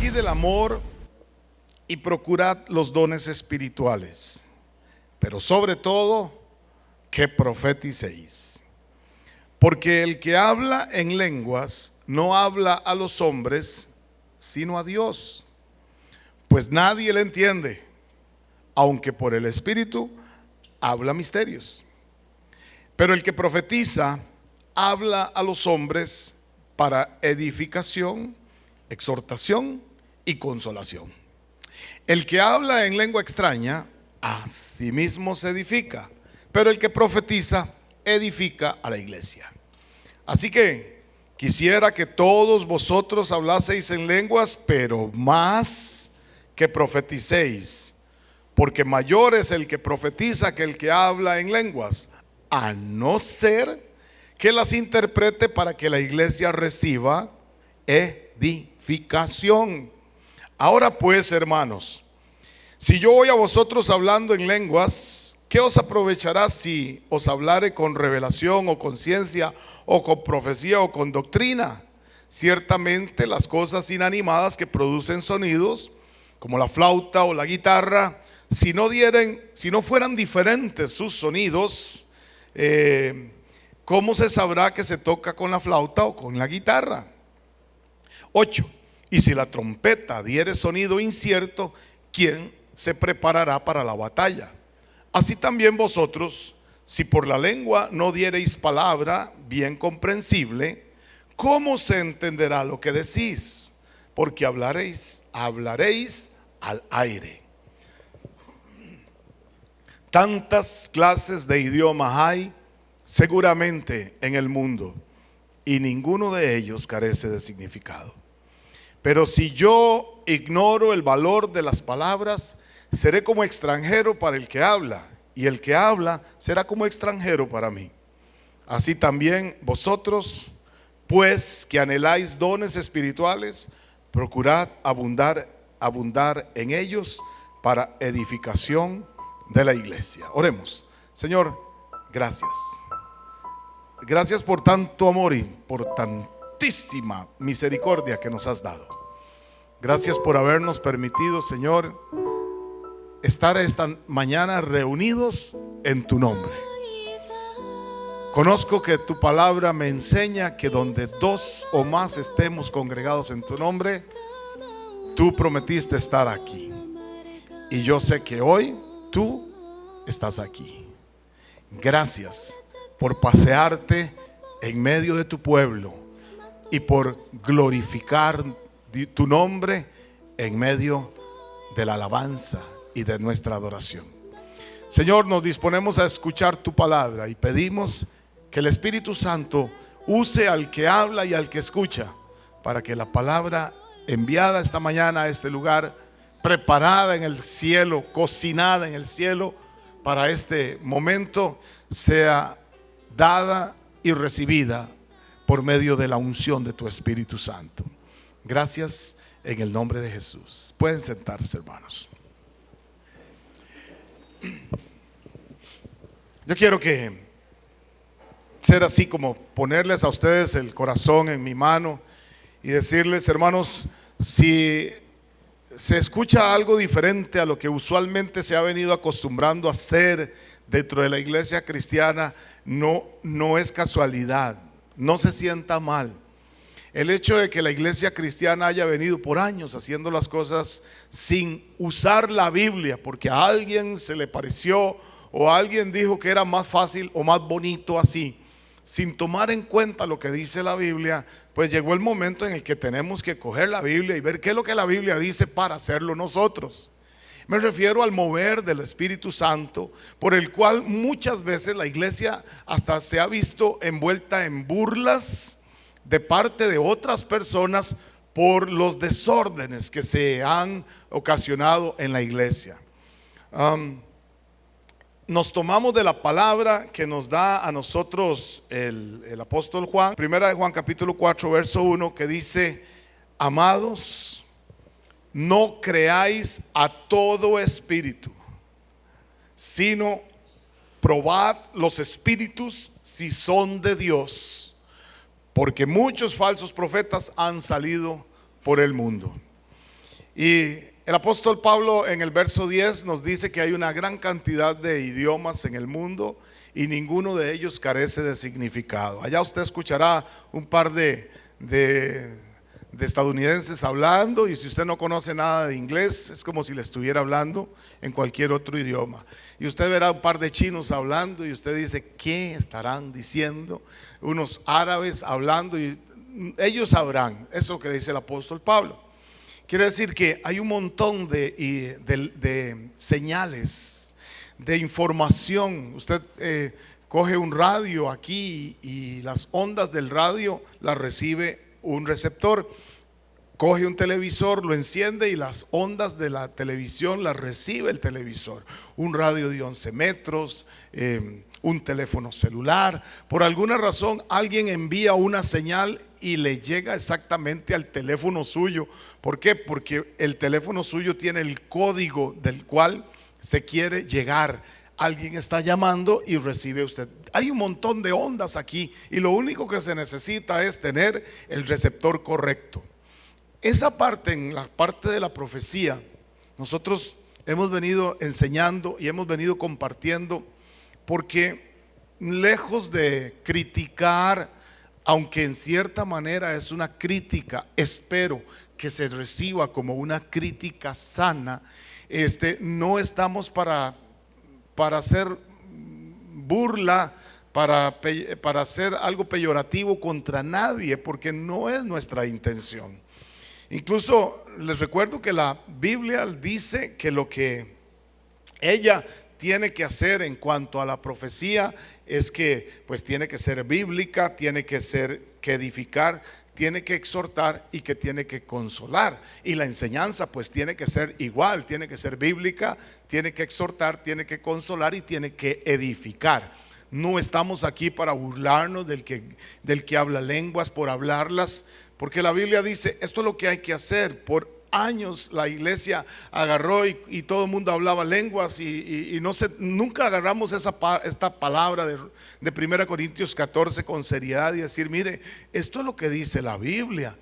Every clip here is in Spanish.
seguid el amor y procurad los dones espirituales, pero sobre todo que profeticéis. Porque el que habla en lenguas no habla a los hombres, sino a Dios, pues nadie le entiende, aunque por el Espíritu habla misterios. Pero el que profetiza habla a los hombres para edificación, exhortación y consolación. El que habla en lengua extraña a sí mismo se edifica, pero el que profetiza edifica a la iglesia. Así que quisiera que todos vosotros hablaseis en lenguas, pero más que profeticéis, porque mayor es el que profetiza que el que habla en lenguas, a no ser que las interprete para que la iglesia reciba edificación. Ahora pues, hermanos, si yo voy a vosotros hablando en lenguas, ¿qué os aprovechará si os hablare con revelación o con ciencia o con profecía o con doctrina? Ciertamente las cosas inanimadas que producen sonidos, como la flauta o la guitarra, si no fueran diferentes sus sonidos, ¿cómo se sabrá que se toca con la flauta o con la guitarra? 8. Y si la trompeta diere sonido incierto, ¿quién se preparará para la batalla? Así también vosotros, si por la lengua no diereis palabra bien comprensible, ¿cómo se entenderá lo que decís? Porque hablaréis al aire. Tantas clases de idiomas hay seguramente en el mundo, y ninguno de ellos carece de significado. Pero si yo ignoro el valor de las palabras, seré como extranjero para el que habla, y el que habla será como extranjero para mí. Así también vosotros, pues que anheláis dones espirituales, procurad abundar en ellos para edificación de la iglesia. Oremos. Señor, gracias. Gracias por tanto amor y por tantísima misericordia que nos has dado. Gracias por habernos permitido, Señor, estar esta mañana reunidos en tu nombre. Conozco que tu palabra me enseña que donde dos o más estemos congregados en tu nombre, tú prometiste estar aquí. Y yo sé que hoy tú estás aquí. Gracias por pasearte en medio de tu pueblo y por glorificar tu nombre en medio de la alabanza y de nuestra adoración. Señor, nos disponemos a escuchar tu palabra y pedimos que el Espíritu Santo use al que habla y al que escucha, para que la palabra enviada esta mañana a este lugar, preparada en el cielo, cocinada en el cielo para este momento, sea dada y recibida por medio de la unción de tu Espíritu Santo. Gracias en el nombre de Jesús. Pueden sentarse, hermanos. Yo quiero ser así como ponerles a ustedes el corazón en mi mano y decirles, hermanos, si se escucha algo diferente a lo que usualmente se ha venido acostumbrando a hacer dentro de la iglesia cristiana, no es casualidad, no se sienta mal. El hecho de que la iglesia cristiana haya venido por años haciendo las cosas sin usar la Biblia, porque a alguien se le pareció o alguien dijo que era más fácil o más bonito así, sin tomar en cuenta lo que dice la Biblia, pues llegó el momento en el que tenemos que coger la Biblia y ver qué es lo que la Biblia dice para hacerlo nosotros. Me refiero al mover del Espíritu Santo, por el cual muchas veces la iglesia hasta se ha visto envuelta en burlas de parte de otras personas por los desórdenes que se han ocasionado en la iglesia. Nos tomamos de la palabra que nos da a nosotros el apóstol Juan, primera de Juan capítulo 4 verso 1, que dice: amados, no creáis a todo espíritu, sino probad los espíritus si son de Dios, porque muchos falsos profetas han salido por el mundo. Y el apóstol Pablo en el verso 10 nos dice que hay una gran cantidad de idiomas en el mundo y ninguno de ellos carece de significado. Allá usted escuchará un par de estadounidenses hablando, y si usted no conoce nada de inglés, es como si le estuviera hablando en cualquier otro idioma. Y usted verá un par de chinos hablando y usted dice, ¿qué estarán diciendo? Unos árabes hablando, y ellos sabrán. Eso que dice el apóstol Pablo. Quiere decir que hay un montón de señales, de información. Usted coge un radio aquí y las ondas del radio las recibe un receptor. Coge un televisor, lo enciende y las ondas de la televisión las recibe el televisor. Un radio de 11 metros, un teléfono celular. Por alguna razón alguien envía una señal y le llega exactamente al teléfono suyo. ¿Por qué? Porque el teléfono suyo tiene el código del cual se quiere llegar. Alguien está llamando y recibe usted. Hay un montón de ondas aquí y lo único que se necesita es tener el receptor correcto. Esa parte, en la parte de la profecía, nosotros hemos venido enseñando y hemos venido compartiendo, porque lejos de criticar, aunque en cierta manera es una crítica, espero que se reciba como una crítica sana. No estamos para hacer burla, para hacer algo peyorativo contra nadie, porque no es nuestra intención. Incluso les recuerdo que la Biblia dice que lo que ella tiene que hacer en cuanto a la profecía es que pues tiene que ser bíblica, tiene que edificar, tiene que exhortar y que tiene que consolar. Y la enseñanza pues tiene que ser igual, tiene que ser bíblica, tiene que exhortar, tiene que consolar y tiene que edificar. No estamos aquí para burlarnos del que habla lenguas por hablarlas, porque la Biblia dice, esto es lo que hay que hacer. Por años la iglesia agarró y todo el mundo hablaba lenguas y nunca agarramos esta palabra de 1 Corintios 14 con seriedad y decir, mire, esto es lo que dice la Biblia.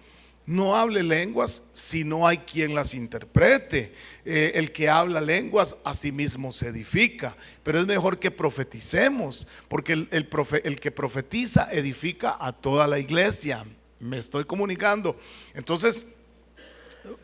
No hable lenguas si no hay quien las interprete. El que habla lenguas a sí mismo se edifica, pero es mejor que profeticemos, porque el que profetiza edifica a toda la iglesia. Me estoy comunicando. Entonces,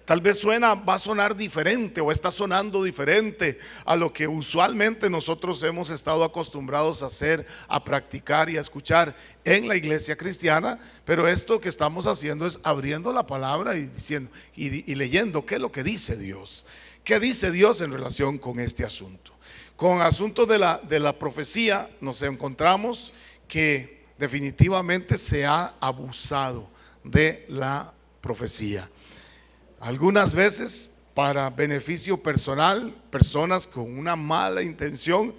tal vez va a sonar diferente o está sonando diferente a lo que usualmente nosotros hemos estado acostumbrados a hacer, a practicar y a escuchar en la iglesia cristiana. Pero esto que estamos haciendo es abriendo la palabra y diciendo y leyendo qué es lo que dice Dios. ¿Qué dice Dios en relación con este asunto? Con el asunto de la profecía nos encontramos que definitivamente se ha abusado de la profecía. Algunas veces para beneficio personal, personas con una mala intención,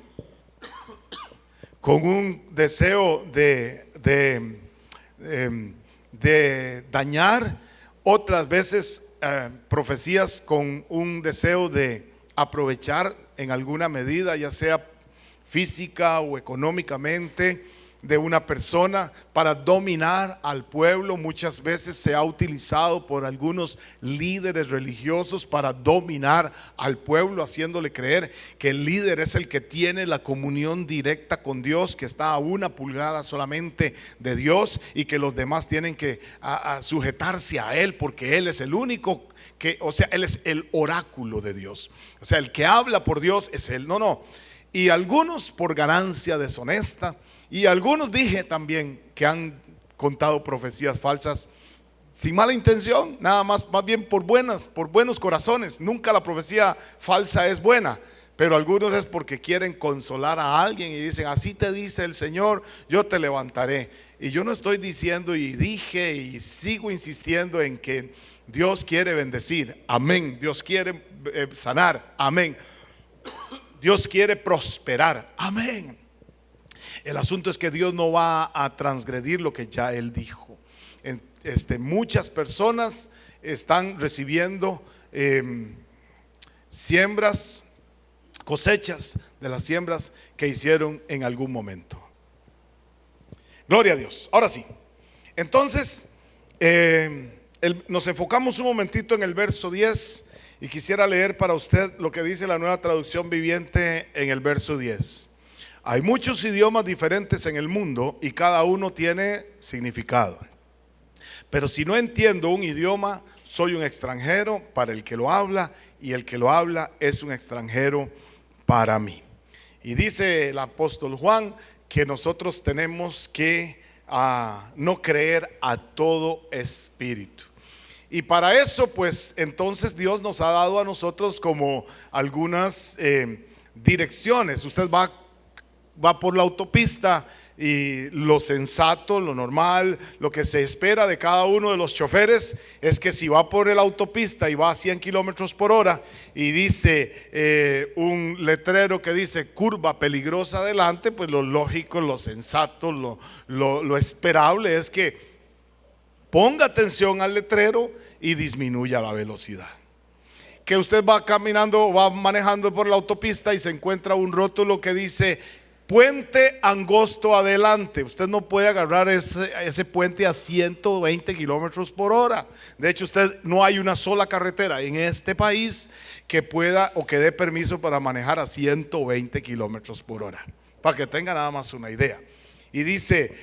con un deseo de dañar. Otras veces profecías con un deseo de aprovechar en alguna medida, ya sea física o económicamente, de una persona para dominar al pueblo. Muchas veces se ha utilizado por algunos líderes religiosos para dominar al pueblo, haciéndole creer que el líder es el que tiene la comunión directa con Dios, que está a una pulgada solamente de Dios y que los demás tienen que sujetarse a él, porque él es el único él es el oráculo de Dios. O sea, el que habla por Dios es él. No. Y algunos por ganancia deshonesta, y algunos dije también que han contado profecías falsas sin mala intención, nada más bien por buenos corazones. Nunca la profecía falsa es buena, pero algunos es porque quieren consolar a alguien y dicen, así te dice el Señor, yo te levantaré. Y yo no estoy diciendo, y dije y sigo insistiendo en que Dios quiere bendecir, amén. Dios quiere sanar, amén. Dios quiere prosperar, amén. El asunto es que Dios no va a transgredir lo que ya Él dijo. Muchas personas están recibiendo siembras, cosechas de las siembras que hicieron en algún momento. Gloria a Dios. Ahora sí, entonces nos enfocamos un momentito en el verso 10 Y quisiera leer para usted lo que dice la Nueva Traducción Viviente en el verso 10. Hay muchos idiomas diferentes en el mundo y cada uno tiene significado. Pero si no entiendo un idioma, soy un extranjero para el que lo habla, y el que lo habla es un extranjero para mí. Y dice el apóstol Juan que nosotros tenemos que no creer a todo espíritu. Y para eso, pues entonces Dios nos ha dado a nosotros como algunas direcciones. Usted va por la autopista y lo sensato, lo normal, lo que se espera de cada uno de los choferes es que si va por la autopista y va a 100 kilómetros por hora y dice un letrero que dice curva peligrosa adelante, pues lo lógico, lo sensato, lo esperable es que ponga atención al letrero y disminuya la velocidad. Que usted va caminando, va manejando por la autopista y se encuentra un rótulo que dice puente angosto adelante. Usted no puede agarrar ese puente a 120 kilómetros por hora. De hecho, no hay una sola carretera en este país que pueda o que dé permiso para manejar a 120 kilómetros por hora. Para que tenga nada más una idea. Y dice,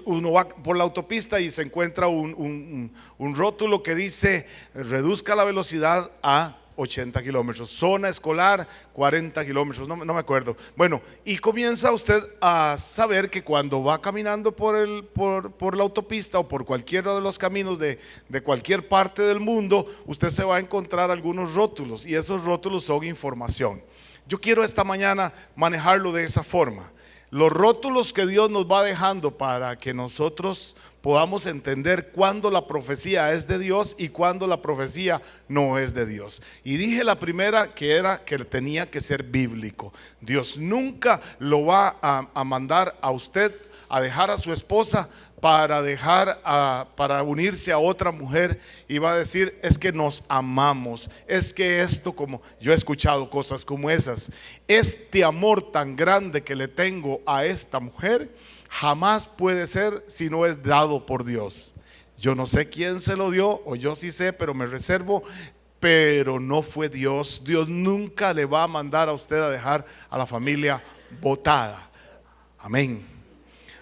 uno va por la autopista y se encuentra un rótulo que dice reduzca la velocidad a 80 kilómetros, zona escolar 40 kilómetros, no me acuerdo. Bueno, y comienza usted a saber que cuando va caminando por la autopista o por cualquiera de los caminos de cualquier parte del mundo, usted se va a encontrar algunos rótulos, y esos rótulos son información. Yo quiero esta mañana manejarlo de esa forma. Los rótulos que Dios nos va dejando para que nosotros podamos entender cuándo la profecía es de Dios y cuándo la profecía no es de Dios. Y dije la primera que era que tenía que ser bíblico. Dios nunca lo va a mandar a usted a dejar a su esposa para unirse a otra mujer y va a decir es que nos amamos, es que esto, como yo he escuchado cosas como esas, este amor tan grande que le tengo a esta mujer jamás puede ser si no es dado por Dios. Yo no sé quién se lo dio, o yo sí sé, pero me reservo, pero no fue Dios. Dios nunca le va a mandar a usted a dejar a la familia botada. Amén.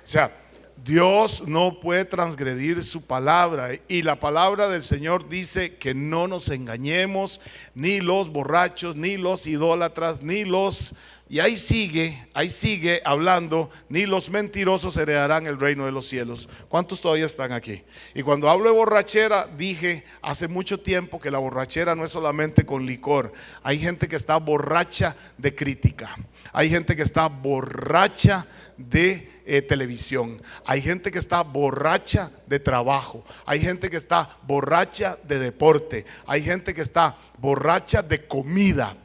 O sea, Dios no puede transgredir su palabra, y la palabra del Señor dice que no nos engañemos, ni los borrachos, ni los idólatras, ni los... Y ahí sigue hablando, ni los mentirosos heredarán el reino de los cielos. ¿Cuántos todavía están aquí? Y cuando hablo de borrachera, dije hace mucho tiempo que la borrachera no es solamente con licor. Hay gente que está borracha de crítica. Hay gente que está borracha de televisión. Hay gente que está borracha de trabajo. Hay gente que está borracha de deporte. Hay gente que está borracha de comida.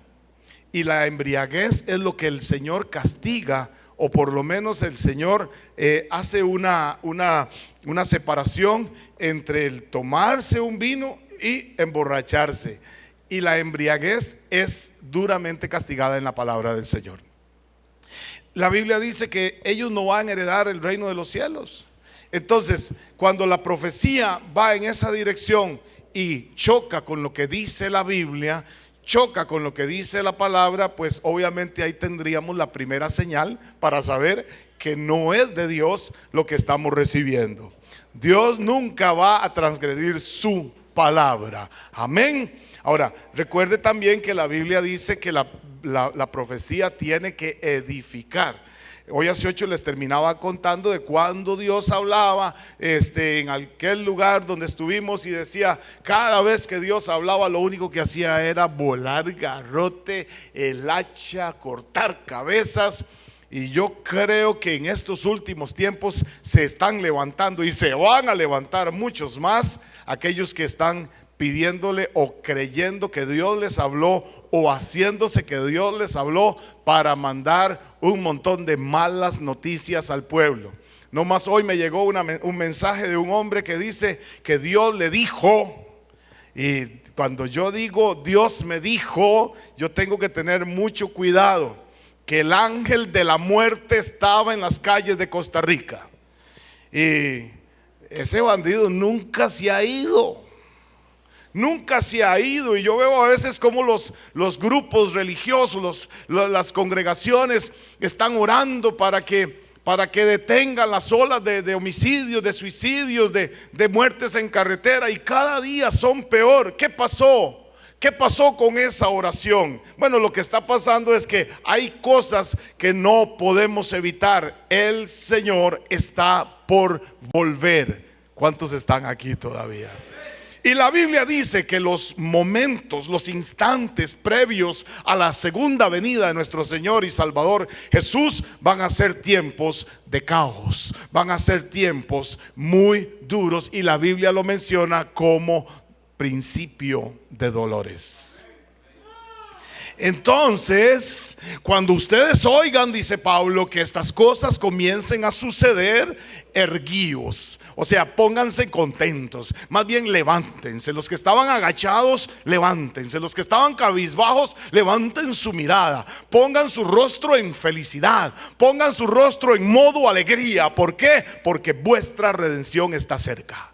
Y la embriaguez es lo que el Señor castiga, o por lo menos el Señor hace una separación entre el tomarse un vino y emborracharse. Y la embriaguez es duramente castigada en la palabra del Señor. La Biblia dice que ellos no van a heredar el reino de los cielos. Entonces, cuando la profecía va en esa dirección y choca con lo que dice la Biblia, choca con lo que dice la palabra, pues obviamente ahí tendríamos la primera señal para saber que no es de Dios lo que estamos recibiendo. Dios nunca va a transgredir su palabra. Amén. Ahora, recuerde también que la Biblia dice que la profecía tiene que edificar. Hoy hace 8 les terminaba contando de cuando Dios hablaba en aquel lugar donde estuvimos, y decía, cada vez que Dios hablaba lo único que hacía era volar garrote, el hacha, cortar cabezas. Y yo creo que en estos últimos tiempos se están levantando y se van a levantar muchos más aquellos que están pidiéndole o creyendo que Dios les habló, o haciéndose que Dios les habló para mandar un montón de malas noticias al pueblo. No más hoy me llegó un mensaje de un hombre que dice que Dios le dijo, y cuando yo digo Dios me dijo, yo tengo que tener mucho cuidado, que el ángel de la muerte estaba en las calles de Costa Rica, y ese bandido nunca se ha ido. nunca se ha ido. Y yo veo a veces como los grupos religiosos, las congregaciones están orando para que detengan las olas de homicidios, de suicidios, de muertes en carretera, y cada día son peor. ¿Qué pasó? ¿Qué pasó con esa oración? Bueno, lo que está pasando es que hay cosas que no podemos evitar. El Señor está por volver. ¿Cuántos están aquí todavía? Y la Biblia dice que los momentos, los instantes previos a la segunda venida de nuestro Señor y Salvador Jesús van a ser tiempos de caos, van a ser tiempos muy duros, y la Biblia lo menciona como principio de dolores. Entonces, cuando ustedes oigan, dice Pablo, que estas cosas comiencen a suceder, erguíos, o sea, pónganse contentos, más bien levántense. Los que estaban agachados, levántense. Los que estaban cabizbajos, levanten su mirada, pongan su rostro en felicidad, pongan su rostro en modo alegría. ¿Por qué? Porque vuestra redención está cerca.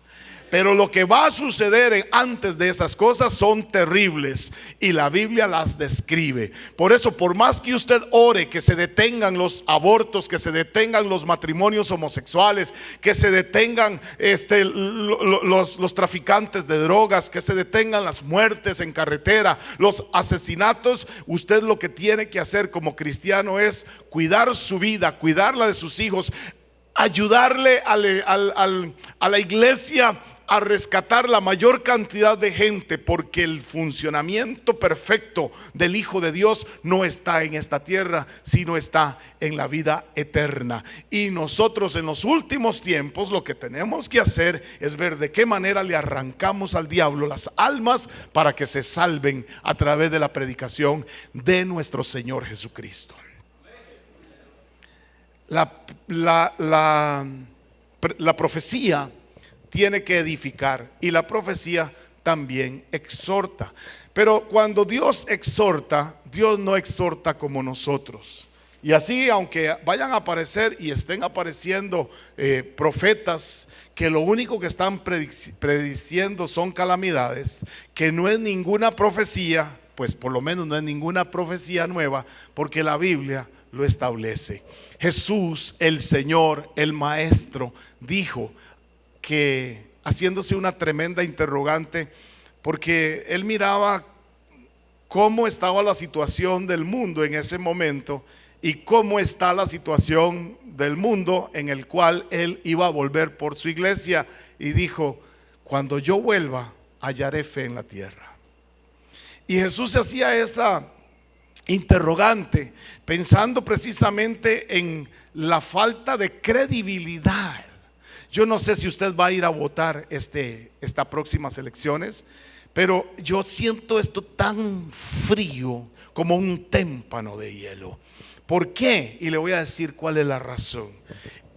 Pero lo que va a suceder antes de esas cosas son terribles, y la Biblia las describe. Por eso, por más que usted ore que se detengan los abortos, que se detengan los matrimonios homosexuales, que se detengan los traficantes de drogas, que se detengan las muertes en carretera, los asesinatos, usted lo que tiene que hacer como cristiano es cuidar su vida, cuidar la de sus hijos, ayudarle a la iglesia a rescatar la mayor cantidad de gente, porque el funcionamiento perfecto del Hijo de Dios no está en esta tierra, sino está en la vida eterna. Y nosotros en los últimos tiempos lo que tenemos que hacer es ver de qué manera le arrancamos al diablo las almas para que se salven a través de la predicación de nuestro Señor Jesucristo. La profecía tiene que edificar, y la profecía también exhorta. Pero cuando Dios exhorta, Dios no exhorta como nosotros. Y así, aunque vayan a aparecer y estén apareciendo profetas que lo único que están prediciendo son calamidades, que no es ninguna profecía, pues por lo menos no es ninguna profecía nueva, porque la Biblia lo establece. Jesús, el Señor, el Maestro, dijo que, haciéndose una tremenda interrogante, porque él miraba cómo estaba la situación del mundo en ese momento y cómo está la situación del mundo en el cual él iba a volver por su iglesia, y dijo: cuando yo vuelva, hallaré fe en la tierra. Y Jesús se hacía esta interrogante pensando precisamente en la falta de credibilidad. Yo no sé si usted va a ir a votar estas próximas elecciones, pero yo siento esto tan frío como un témpano de hielo. ¿Por qué? Y le voy a decir cuál es la razón.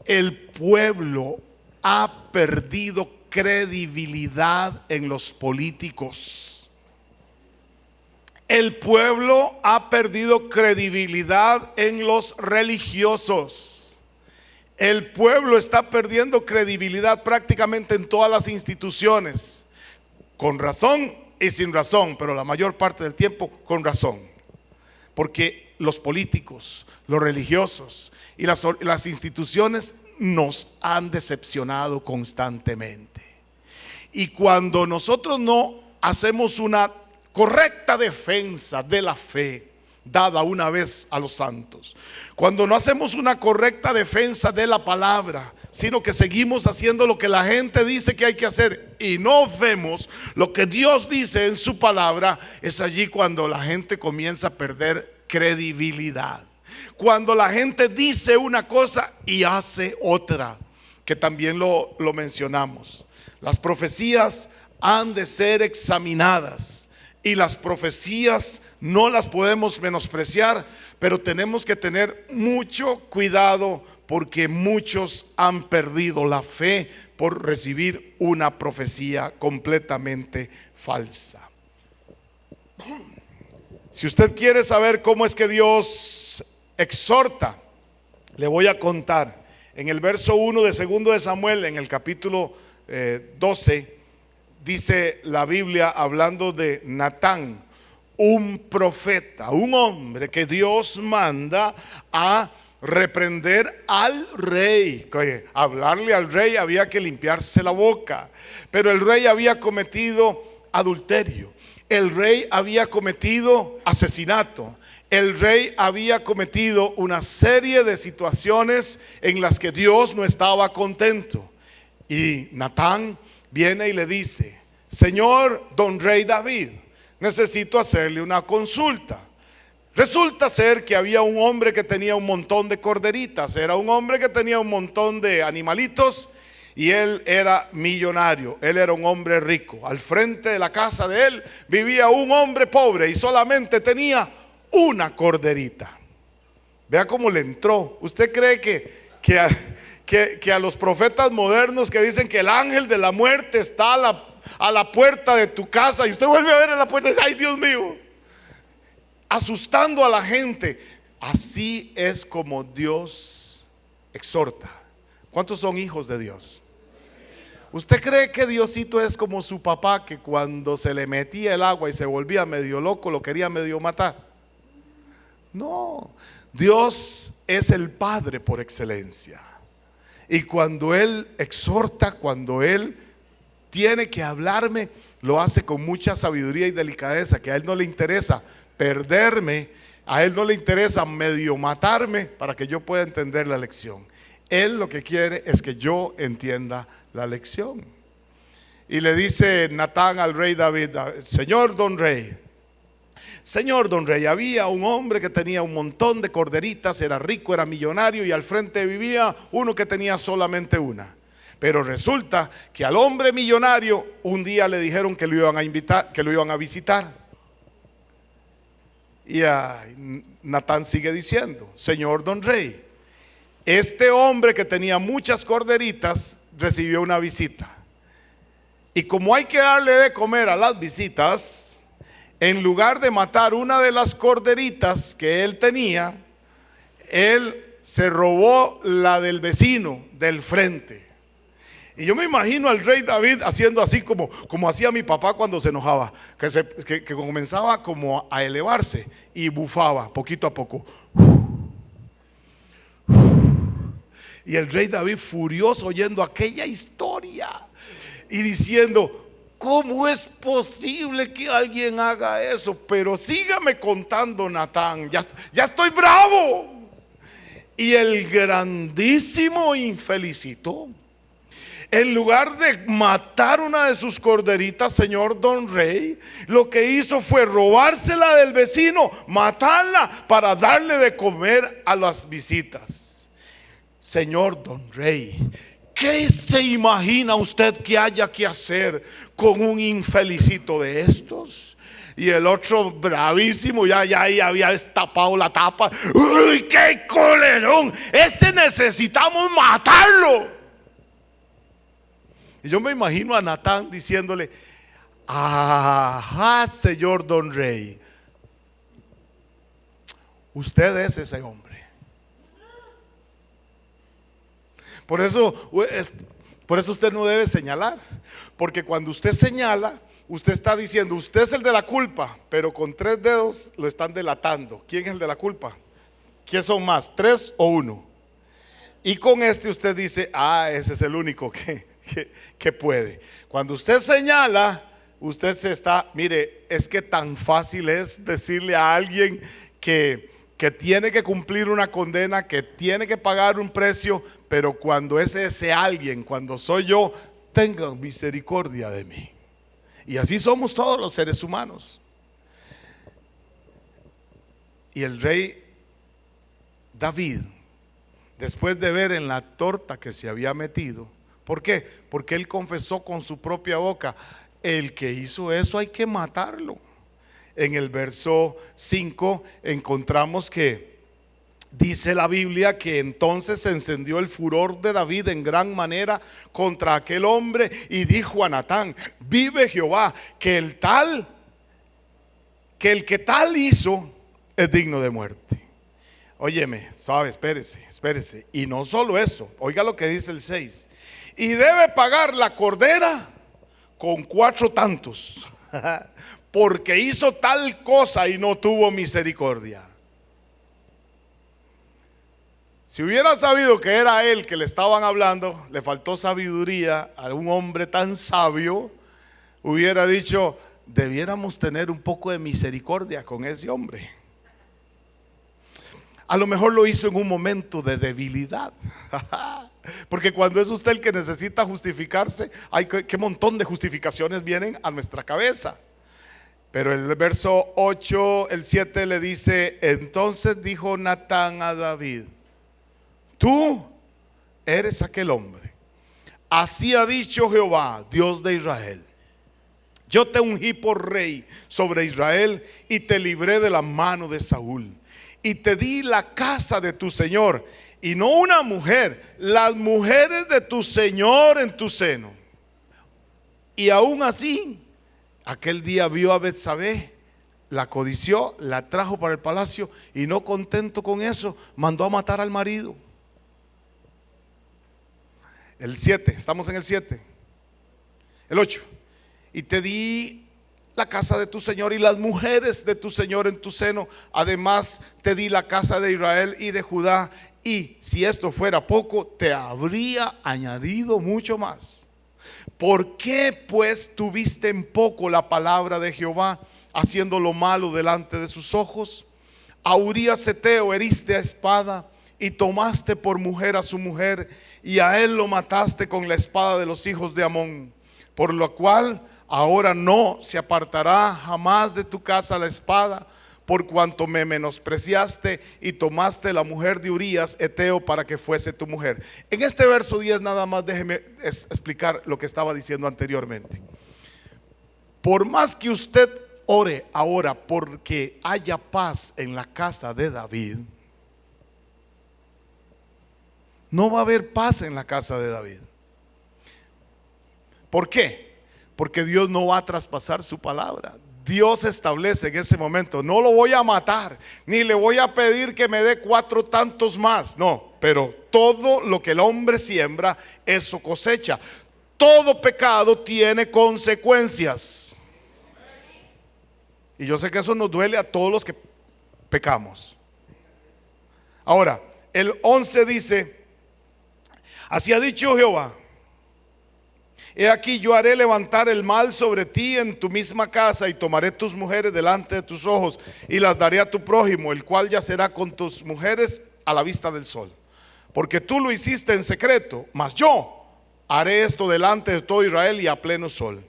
El pueblo ha perdido credibilidad en los políticos. El pueblo ha perdido credibilidad en los religiosos. El pueblo está perdiendo credibilidad prácticamente en todas las instituciones, con razón y sin razón, pero la mayor parte del tiempo con razón, porque los políticos, los religiosos y las instituciones nos han decepcionado constantemente. Y cuando nosotros no hacemos una correcta defensa de la fe dada una vez a los santos, cuando no hacemos una correcta defensa de la palabra, sino que seguimos haciendo lo que la gente dice que hay que hacer y no vemos lo que Dios dice en su palabra, es allí cuando la gente comienza a perder credibilidad. Cuando la gente dice una cosa y hace otra, que también lo mencionamos. Las profecías han de ser examinadas, y las profecías no las podemos menospreciar, pero tenemos que tener mucho cuidado, porque muchos han perdido la fe por recibir una profecía completamente falsa. Si usted quiere saber cómo es que Dios exhorta, le voy a contar. En el verso 1 de 2 de Samuel, en el capítulo 12, dice la Biblia hablando de Natán, un profeta, un hombre que Dios manda a reprender al rey. Hablarle al rey había que limpiarse la boca, pero el rey había cometido adulterio, el rey había cometido asesinato, el rey había cometido una serie de situaciones en las que Dios no estaba contento. Y Natán viene y le dice: Señor don rey David, necesito hacerle una consulta. Resulta ser que había un hombre que tenía un montón de corderitas, era un hombre que tenía un montón de animalitos, y él era millonario, él era un hombre rico. Al frente de la casa de él vivía un hombre pobre y solamente tenía una corderita. Vea cómo le entró. ¿Usted cree que a los profetas modernos que dicen que el ángel de la muerte está a la puerta de tu casa, y usted vuelve a ver en la puerta y dice: ay, Dios mío, asustando a la gente? Así es como Dios exhorta. ¿Cuántos son hijos de Dios? ¿Usted cree que Diosito es como su papá, que cuando se le metía el agua y se volvía medio loco, lo quería medio matar? No, Dios es el Padre por excelencia. Y cuando Él exhorta, cuando Él tiene que hablarme, lo hace con mucha sabiduría y delicadeza, que a Él no le interesa perderme, a Él no le interesa medio matarme para que yo pueda entender la lección. Él lo que quiere es que yo entienda la lección. Y le dice Natán al rey David: Señor don rey, había un hombre que tenía un montón de corderitas, era rico, era millonario, y al frente vivía uno que tenía solamente una. Pero resulta que al hombre millonario un día le dijeron que lo iban a invitar, que lo iban a visitar. Y Natán sigue diciendo: Señor don rey, este hombre que tenía muchas corderitas recibió una visita, y como hay que darle de comer a las visitas, en lugar de matar una de las corderitas que él tenía, él se robó la del vecino del frente. Y yo me imagino al rey David haciendo así como hacía mi papá cuando se enojaba, que comenzaba como a elevarse y bufaba poquito a poco. Y el rey David furioso oyendo aquella historia y diciendo: ¿cómo es posible que alguien haga eso? Pero sígame contando, Natán, ya estoy bravo. Y el grandísimo infelicito, en lugar de matar una de sus corderitas, señor don rey, lo que hizo fue robársela del vecino, matarla para darle de comer a las visitas. Señor don rey, ¿qué se imagina usted que haya que hacer con un infelicito de estos? Y el otro bravísimo ya había destapado la tapa. ¡Uy, qué colerón! Ese necesitamos matarlo. Y yo me imagino a Natán diciéndole: ajá, señor don rey, usted es ese hombre. Por eso usted no debe señalar, porque cuando usted señala, usted está diciendo: usted es el de la culpa, pero con 3 dedos lo están delatando. ¿Quién es el de la culpa? ¿Quién son más, 3 o 1? Y con este usted dice: ese es el único que puede. Cuando usted señala, usted se está, mire, es que tan fácil es decirle a alguien que tiene que cumplir una condena, que tiene que pagar un precio, pero cuando es ese alguien, cuando soy yo, tengan misericordia de mí. Y así somos todos los seres humanos. Y el rey David, después de ver en la torta que se había metido, ¿por qué? Porque él confesó con su propia boca: el que hizo eso hay que matarlo. En el verso 5 encontramos que dice la Biblia que entonces se encendió el furor de David en gran manera contra aquel hombre, y dijo a Natán: vive Jehová, que el que tal hizo es digno de muerte. Óyeme, sabe, espérese. Y no solo eso, oiga lo que dice el 6: y debe pagar la cordera con 4 tantos, porque hizo tal cosa y no tuvo misericordia. Si hubiera sabido que era él que le estaban hablando, le faltó sabiduría a un hombre tan sabio, hubiera dicho: debiéramos tener un poco de misericordia con ese hombre. A lo mejor lo hizo en un momento de debilidad. Porque cuando es usted el que necesita justificarse, hay qué montón de justificaciones vienen a nuestra cabeza. Pero el verso 8, el 7 le dice: entonces dijo Natán a David: tú eres aquel hombre. Así ha dicho Jehová, Dios de Israel: yo te ungí por rey sobre Israel y te libré de la mano de Saúl. Y te di la casa de tu señor, y no una mujer, las mujeres de tu señor en tu seno. Y aún así, aquel día vio a Betsabé, la codició, la trajo para el palacio, y no contento con eso, mandó a matar al marido. El 7, estamos en el 7. El 8. Y te di la casa de tu señor y las mujeres de tu señor en tu seno. Además te di la casa de Israel y de Judá. Y si esto fuera poco, te habría añadido mucho más. ¿Por qué pues tuviste en poco la palabra de Jehová, haciendo lo malo delante de sus ojos? A Urías Heteo heriste a espada y tomaste por mujer a su mujer, y a él lo mataste con la espada de los hijos de Amón. Por lo cual ahora no se apartará jamás de tu casa la espada, por cuanto me menospreciaste y tomaste la mujer de Urías Heteo para que fuese tu mujer. En este verso 10 nada más déjeme explicar lo que estaba diciendo anteriormente. Por más que usted ore ahora porque haya paz en la casa de David, no va a haber paz en la casa de David. ¿Por qué? Porque Dios no va a traspasar su palabra. Dios establece en ese momento: no lo voy a matar, ni le voy a pedir que me dé 4 tantos más. No, pero todo lo que el hombre siembra, eso cosecha. Todo pecado tiene consecuencias. Y yo sé que eso nos duele a todos los que pecamos. Ahora, el 11 dice: así ha dicho Jehová: he aquí yo haré levantar el mal sobre ti en tu misma casa, y tomaré tus mujeres delante de tus ojos, y las daré a tu prójimo, el cual yacerá con tus mujeres a la vista del sol. Porque tú lo hiciste en secreto, mas yo haré esto delante de todo Israel y a pleno sol.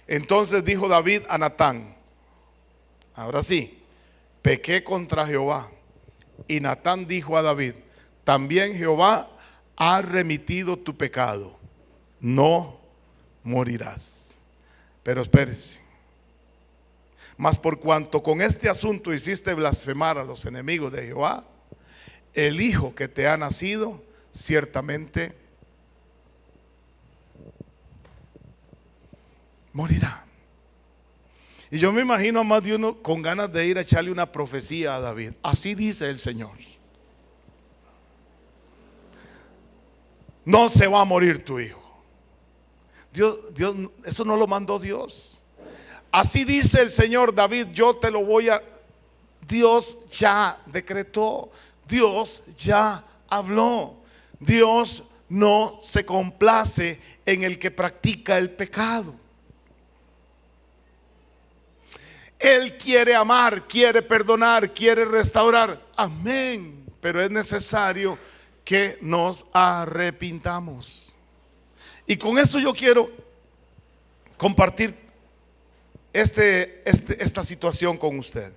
Entonces dijo David a Natán: ahora sí, pequé contra Jehová. Y Natán dijo a David: también Jehová ha remitido tu pecado, no morirás. Pero espérese: mas por cuanto con este asunto hiciste blasfemar a los enemigos de Jehová, el hijo que te ha nacido ciertamente morirá. Y yo me imagino a más de uno con ganas de ir a echarle una profecía a David. Así dice el Señor: no se va a morir tu hijo. Dios, eso no lo mandó Dios. Así dice el Señor: David, yo te lo voy a... Dios ya decretó, Dios ya habló. Dios no se complace en el que practica el pecado. Él quiere amar, quiere perdonar, quiere restaurar. Amén. Pero es necesario que nos arrepintamos. Y con esto yo quiero compartir esta situación con usted.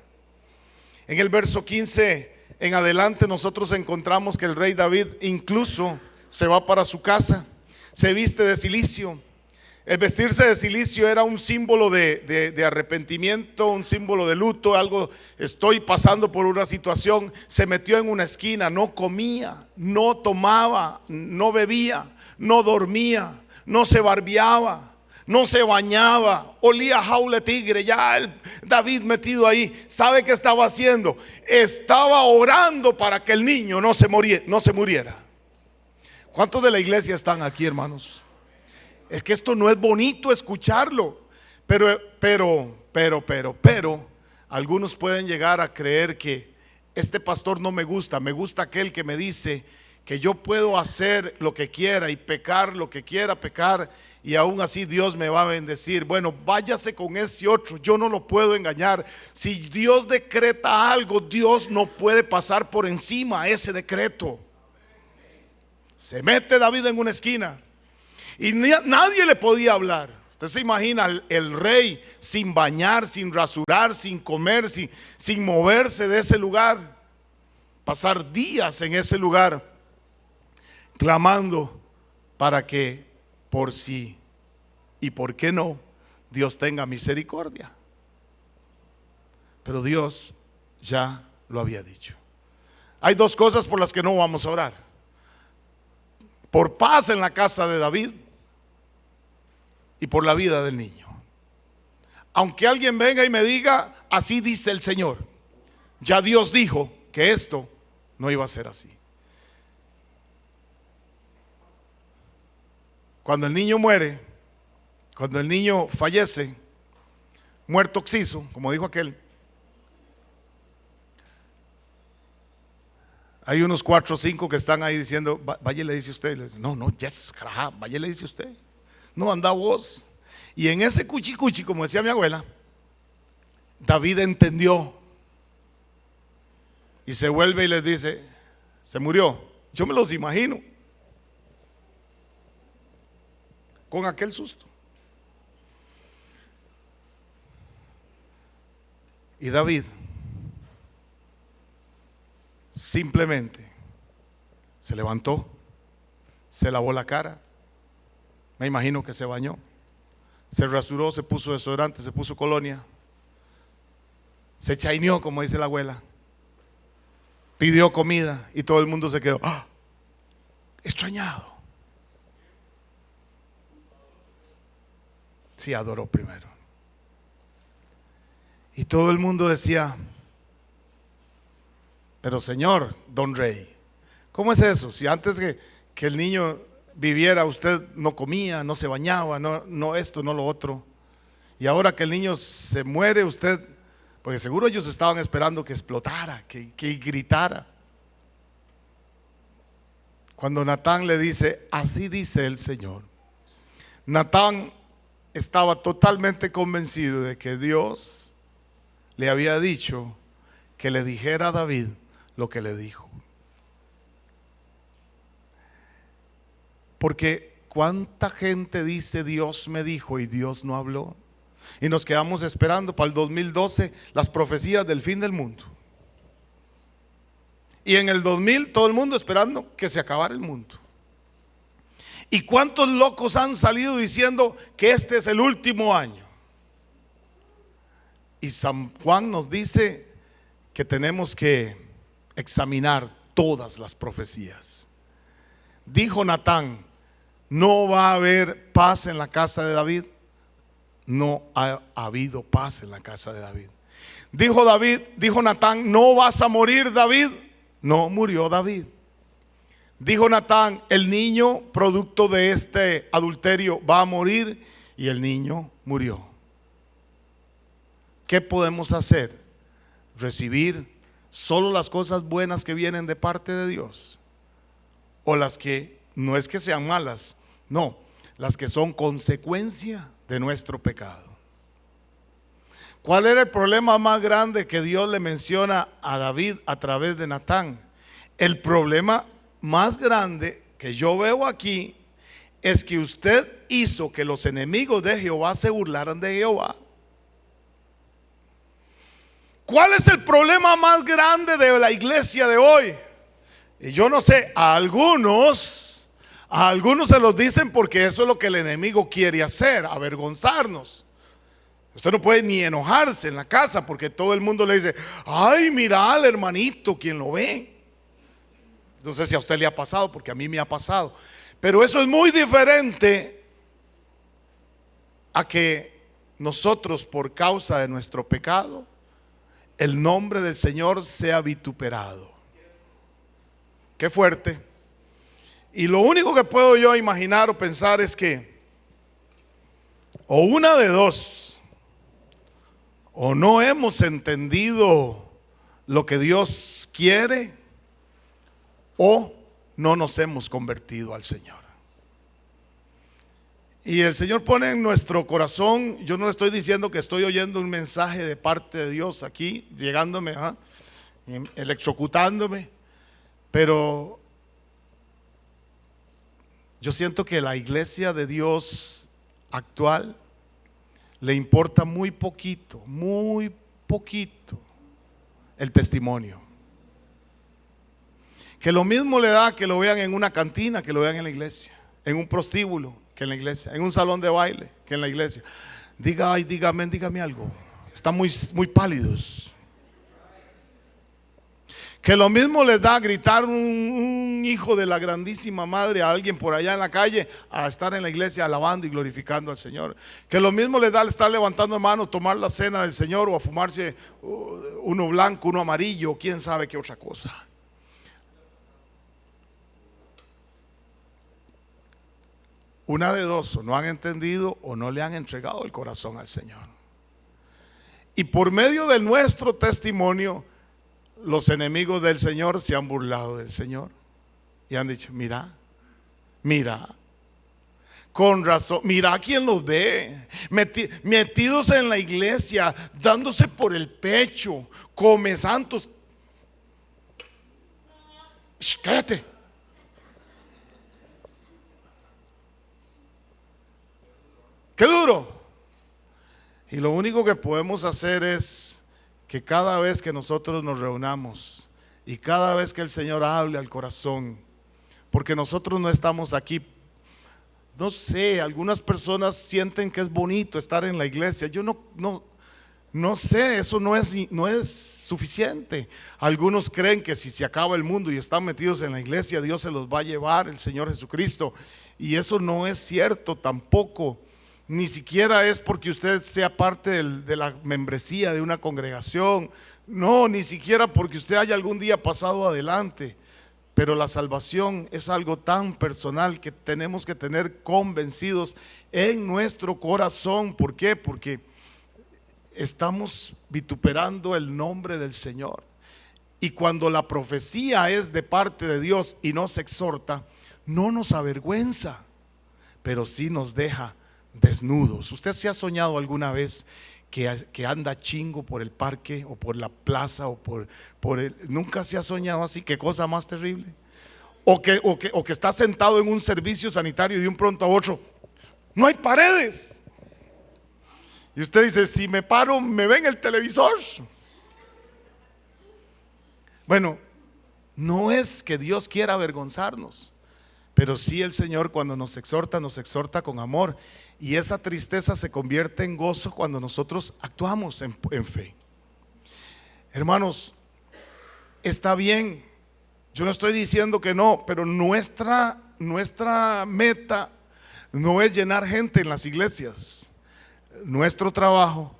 En el verso 15 en adelante nosotros encontramos que el rey David incluso se va para su casa, se viste de cilicio. El vestirse de cilicio era un símbolo de arrepentimiento, un símbolo de luto, algo, estoy pasando por una situación. Se metió en una esquina, no comía, no tomaba, no bebía, no dormía, no se barbeaba, no se bañaba, olía a jaula de tigre. Ya David metido ahí, ¿sabe qué estaba haciendo? Estaba orando para que el niño no se muriera. ¿Cuántos de la iglesia están aquí, hermanos? Es que esto no es bonito escucharlo, pero, algunos pueden llegar a creer que este pastor no me gusta, me gusta aquel que me dice que yo puedo hacer lo que quiera y pecar lo que quiera pecar y aún así Dios me va a bendecir. Bueno, váyase con ese otro, yo no lo puedo engañar. Si Dios decreta algo, Dios no puede pasar por encima a ese decreto. Se mete David en una esquina y nadie le podía hablar. Usted se imagina el rey sin bañar, sin rasurar, sin comer, sin moverse de ese lugar, pasar días en ese lugar clamando para que por sí y por qué no Dios tenga misericordia. Pero Dios ya lo había dicho. Hay dos cosas por las que no vamos a orar: por paz en la casa de David y por la vida del niño. Aunque alguien venga y me diga, así dice el Señor, ya Dios dijo que esto no iba a ser así. Cuando el niño muere, cuando el niño fallece, muerto oxiso, como dijo aquel, hay unos 4 o 5 que están ahí diciendo, vaya le dice usted. No, yes, vaya le dice usted. No, anda vos. Y en ese cuchi, como decía mi abuela, David entendió y se vuelve y les dice, se murió. Yo me los imagino con aquel susto. Y David simplemente se levantó, se lavó la cara, me imagino que se bañó, se rasuró, se puso desodorante, se puso colonia, se chaineó, como dice la abuela, pidió comida y todo el mundo se quedó extrañado. Sí, adoró primero. Y todo el mundo decía, pero señor, don rey, ¿cómo es eso? Si antes que el niño viviera usted no comía, no se bañaba, no esto, no lo otro, y ahora que el niño se muere usted, porque seguro ellos estaban esperando que explotara, que gritara. Cuando Natán le dice, así dice el Señor, Natán estaba totalmente convencido de que Dios le había dicho que le dijera a David lo que le dijo. Porque cuánta gente dice Dios me dijo y Dios no habló, y nos quedamos esperando para el 2012 las profecías del fin del mundo, y en el 2000 todo el mundo esperando que se acabara el mundo. Y cuántos locos han salido diciendo que este es el último año. Y San Juan nos dice que tenemos que examinar todas las profecías. Dijo Natán, no va a haber paz en la casa de David. No ha habido paz en la casa de David. Dijo Natán, no vas a morir David. No murió David. Dijo Natán, el niño producto de este adulterio va a morir, y el niño murió. ¿Qué podemos hacer? Recibir solo las cosas buenas que vienen de parte de Dios, o las que no es que sean malas, no, las que son consecuencia de nuestro pecado. ¿Cuál era el problema más grande que Dios le menciona a David a través de Natán? El problema más grande que yo veo aquí es que usted hizo que los enemigos de Jehová se burlaran de Jehová. ¿Cuál es el problema más grande de la iglesia de hoy? Y yo no sé, a algunos se los dicen porque eso es lo que el enemigo quiere hacer, avergonzarnos. Usted no puede ni enojarse en la casa porque todo el mundo le dice, ay, mira al hermanito, quien lo ve. No sé si a usted le ha pasado, porque a mí me ha pasado. Pero eso es muy diferente a que nosotros, por causa de nuestro pecado, el nombre del Señor sea vituperado. Qué fuerte. Y lo único que puedo yo imaginar o pensar es que O una de dos: o no hemos entendido lo que Dios quiere, o no nos hemos convertido al Señor. Y el Señor pone en nuestro corazón, yo no le estoy diciendo que estoy oyendo un mensaje de parte de Dios aquí, llegándome, electrocutándome, pero yo siento que la iglesia de Dios actual le importa muy poquito el testimonio. Que lo mismo le da que lo vean en una cantina, que lo vean en la iglesia, en un prostíbulo, que en la iglesia, en un salón de baile, que en la iglesia. Diga, ay, dígame algo. Están muy pálidos. Que lo mismo les da gritar un hijo de la grandísima madre a alguien por allá en la calle, a estar en la iglesia alabando y glorificando al Señor. Que lo mismo les da al estar levantando manos, tomar la cena del Señor, o a fumarse uno blanco, uno amarillo, quién sabe qué otra cosa. Una de dos: o no han entendido o no le han entregado el corazón al Señor. Y por medio de nuestro testimonio, los enemigos del Señor se han burlado del Señor y han dicho: mira, con razón, mira quién los ve, metidos en la iglesia, dándose por el pecho, come santos. Cállate. ¡Qué duro! Y lo único que podemos hacer es que cada vez que nosotros nos reunamos y cada vez que el Señor hable al corazón, porque nosotros no estamos aquí, no sé, algunas personas sienten que es bonito estar en la iglesia. Yo no sé, eso no es suficiente. Algunos creen que si se acaba el mundo y están metidos en la iglesia, Dios se los va a llevar, el Señor Jesucristo. Y eso no es cierto tampoco. Ni siquiera es porque usted sea parte de la membresía de una congregación. No, ni siquiera porque usted haya algún día pasado adelante. Pero la salvación es algo tan personal que tenemos que tener convencidos en nuestro corazón. ¿Por qué? Porque estamos vituperando el nombre del Señor. Y cuando la profecía es de parte de Dios y nos exhorta, no nos avergüenza, pero sí nos deja desnudos. ¿Usted se ha soñado alguna vez que anda chingo por el parque o por la plaza o nunca se ha soñado así? Qué cosa más terrible. O que está sentado en un servicio sanitario y de un pronto a otro no hay paredes y usted dice: si me paro me ven el televisor. Bueno, no es que Dios quiera avergonzarnos, pero sí el Señor, cuando nos exhorta con amor, y esa tristeza se convierte en gozo cuando nosotros actuamos en fe. Hermanos, está bien, yo no estoy diciendo que no, pero nuestra meta no es llenar gente en las iglesias. Nuestro trabajo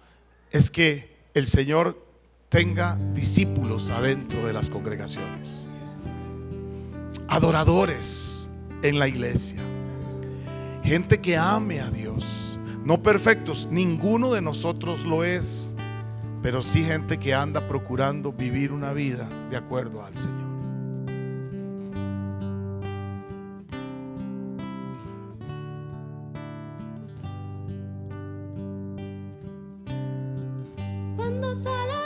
es que el Señor tenga discípulos adentro de las congregaciones, adoradores en la iglesia, gente que ame a Dios. No perfectos, ninguno de nosotros lo es, pero sí gente que anda procurando vivir una vida de acuerdo al Señor. Cuando sale